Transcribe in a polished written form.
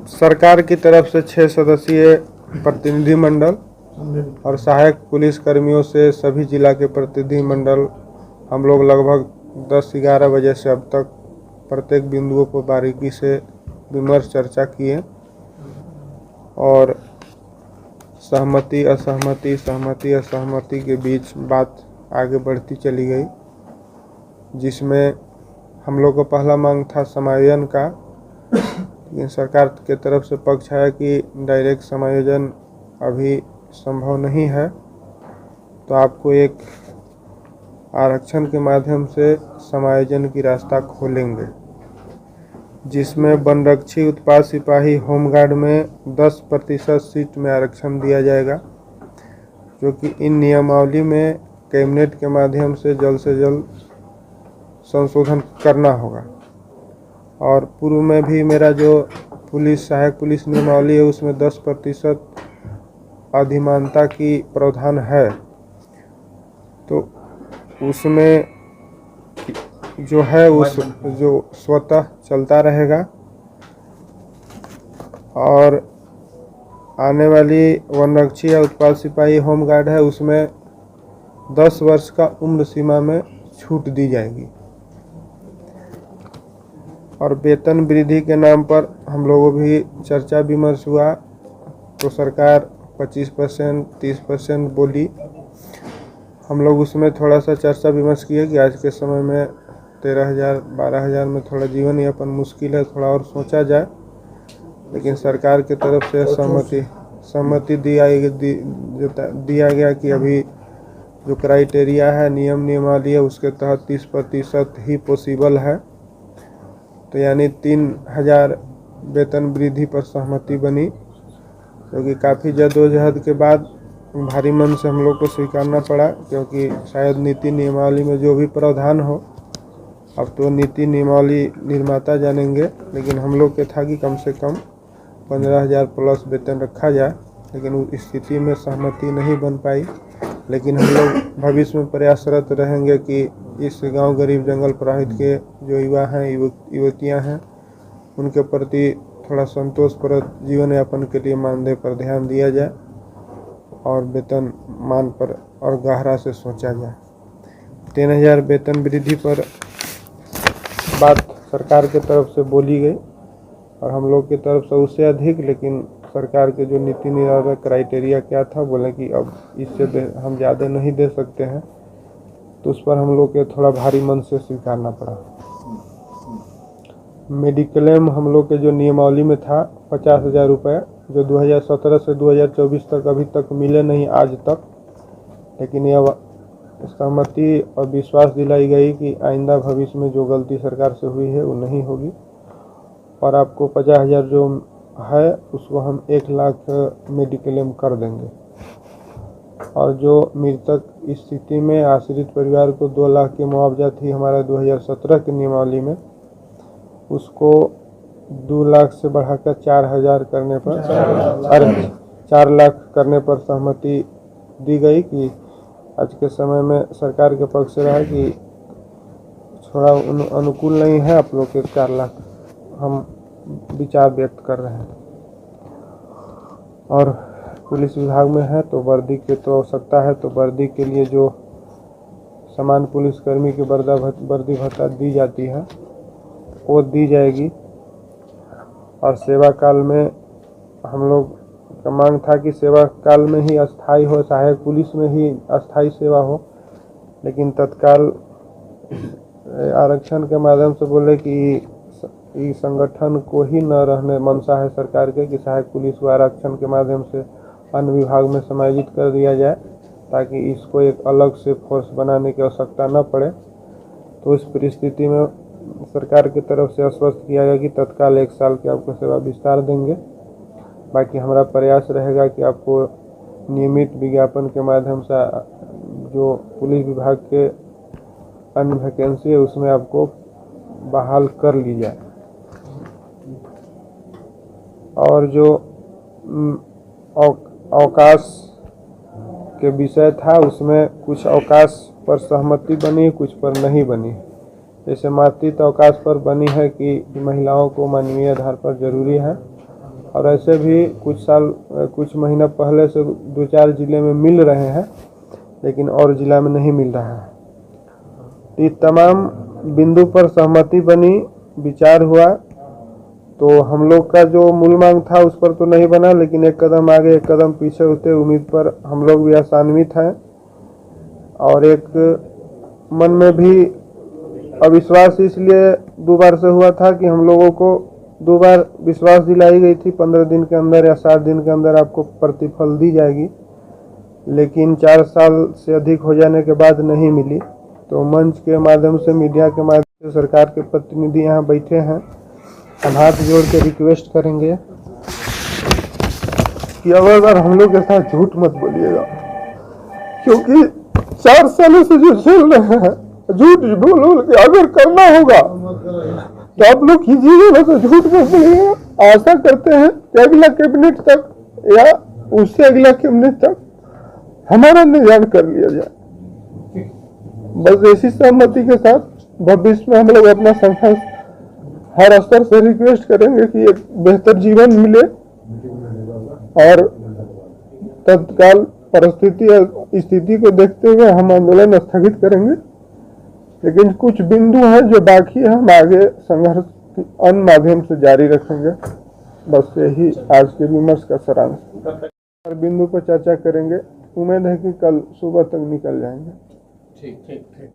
सरकार की तरफ से 6 सदस्यीय प्रतिनिधि मंडल और सहायक पुलिस कर्मियों से सभी जिला के प्रतिनिधि मंडल हम लोग लगभग 10-11 बजे से अब तक प्रत्येक बिंदुओं पर बारीकी से विमर्श चर्चा किए और सहमति असहमति के बीच बात आगे बढ़ती चली गई, जिसमें हम लोग को पहला मांग था समायोजन का, लेकिन सरकार के तरफ से पक्ष है कि डायरेक्ट समायोजन अभी संभव नहीं है, तो आपको एक आरक्षण के माध्यम से समायोजन की रास्ता खोलेंगे, जिसमें वनरक्षी उत्पाद सिपाही होमगार्ड में 10% सीट में आरक्षण दिया जाएगा, जो कि इन नियमावली में कैबिनेट के माध्यम से जल्द संशोधन करना होगा। और पूर्व में भी मेरा जो सहायक पुलिस नियमावली है उसमें 10% अधिमानता की प्रावधान है, तो उसमें जो है उस जो स्वतः चलता रहेगा और आने वाली वनरक्षी या उत्पाद सिपाही होमगार्ड है उसमें 10 वर्ष का उम्र सीमा में छूट दी जाएगी। और वेतन वृद्धि के नाम पर हम लोगों भी चर्चा विमर्श हुआ, तो सरकार 25% 30% बोली। हम लोग उसमें थोड़ा सा चर्चा विमर्श किए कि आज के समय में 13,000 12,000 में थोड़ा जीवन यापन मुश्किल है, थोड़ा और सोचा जाए, लेकिन सरकार की तरफ से सहमति दिया गया कि अभी जो क्राइटेरिया है नियमावली है उसके तहत 30% ही पॉसिबल है, तो यानी 3,000 वेतन वृद्धि पर सहमति बनी, क्योंकि काफ़ी जद्दोजहद के बाद भारी मन से हम लोग को स्वीकारना पड़ा, क्योंकि शायद नीति नियमावली में जो भी प्रावधान हो अब तो नीति नियमावली निर्माता जानेंगे, लेकिन हम लोग के था कि कम से कम 15,000 प्लस वेतन रखा जाए, लेकिन उस स्थिति में सहमति नहीं बन पाई। लेकिन हम लोग भविष्य में प्रयासरत रहेंगे कि इस गांव गरीब जंगल प्रभावित के जो युवा हैं युवतियां हैं उनके प्रति थोड़ा संतोषप्रद जीवन यापन के लिए मानदेय पर ध्यान दिया जाए और वेतन मान पर और गहरा से सोचा जाए। 3,000 वेतन वृद्धि पर बात सरकार के तरफ से बोली गई और हम लोग की तरफ से उससे अधिक, लेकिन सरकार के जो नीति निर्धारक क्राइटेरिया क्या था, बोले कि अब इससे हम ज़्यादा नहीं दे सकते हैं, तो उस पर हम लोग के थोड़ा भारी मन से स्वीकारना पड़ा। मेडिक्लेम हम लोग के जो नियमावली में था 50,000 रुपये, जो 2017 से 2024 तक अभी तक मिले नहीं आज तक, लेकिन यह सहमति और विश्वास दिलाई गई कि आइंदा भविष्य में जो गलती सरकार से हुई है वो नहीं होगी, और आपको 50,000 जो है उसको हम 1 लाख मेडिक्लेम कर देंगे, और जो मृतक स्थिति में आश्रित परिवार को 2 लाख की मुआवजा थी हमारा 2017 की नियमावली में, उसको 2 लाख से बढ़ाकर 4,000 करने पर 4 लाख करने पर सहमति दी गई कि आज के समय में सरकार के पक्ष से रहा कि थोड़ा अनुकूल नहीं है आप लोग के 4 लाख हम विचार व्यक्त कर रहे हैं। और पुलिस विभाग में है तो वर्दी की तो आवश्यकता है, तो वर्दी के लिए जो समान पुलिसकर्मी की वर्दी भत्ता दी जाती है वो दी जाएगी। और सेवा काल में हम लोग का मांग था कि सेवा काल में ही अस्थाई हो, सहायक पुलिस में ही अस्थाई सेवा हो, लेकिन तत्काल आरक्षण के माध्यम से बोले कि इस संगठन को ही न रहने मंशा है सरकार के कि सहायक पुलिस को आरक्षण के माध्यम से अन्य विभाग में समायोजित कर दिया जाए, ताकि इसको एक अलग से फोर्स बनाने की आवश्यकता न पड़े। तो इस परिस्थिति में सरकार की तरफ से आश्वस्त किया गया कि तत्काल 1 साल के आपको सेवा विस्तार देंगे। बाकी हमारा प्रयास रहेगा कि आपको नियमित विज्ञापन के माध्यम से जो पुलिस विभाग के अन्य वैकेंसी है उसमें आपको बहाल कर ली जाए। और जो अवकाश के विषय था उसमें कुछ अवकाश पर सहमति बनी, कुछ पर नहीं बनी। जैसे मातृत्व अवकाश पर बनी है कि महिलाओं को मानवीय आधार पर जरूरी है, और ऐसे भी कुछ महीना पहले से 2-4 जिले में मिल रहे हैं, लेकिन और जिला में नहीं मिल रहा है। ये तमाम बिंदु पर सहमति बनी, विचार हुआ, तो हम लोग का जो मूल मांग था उस पर तो नहीं बना, लेकिन एक कदम आगे एक कदम पीछे होते उम्मीद पर हम लोग भी आशान्वित हैं। और एक मन में भी अविश्वास इसलिए 2 बार से हुआ था कि हम लोगों को 2 बार विश्वास दिलाई गई थी 15 दिन के अंदर या 7 दिन के अंदर आपको प्रतिफल दी जाएगी, लेकिन 4 साल से अधिक हो जाने के बाद नहीं मिली। तो मंच के माध्यम से, मीडिया के माध्यम से सरकार के प्रतिनिधि यहाँ बैठे हैं, हम हाथ जोड़ के रिक्वेस्ट करेंगे कि अगर हम लोग के साथ झूठ मत बोलिएगा, क्योंकि 4 सालों से जो झेल रहे हैं, झूठ बोल के अगर करना होगा तो आप लोग कीजिएगा, ना तो झूठ मत बोलिएगा। आशा करते हैं कि अगला कैबिनेट तक या उससे अगला कैबिनेट तक हमारा निजान कर लिया जाए। बस ऐसी सहमति के साथ भविष्य में हम लोग अपना संघर्ष हर स्तर से रिक्वेस्ट करेंगे कि एक बेहतर जीवन मिले, और तत्काल स्थिति को देखते हुए हम आंदोलन स्थगित करेंगे। लेकिन कुछ बिंदु हैं जो बाकी है, हम आगे संघर्ष अन्य माध्यम से जारी रखेंगे। बस यही आज के विमर्श का सारांश। हर बिंदु पर चर्चा करेंगे, उम्मीद है कि कल सुबह तक निकल जाएंगे। ठीक।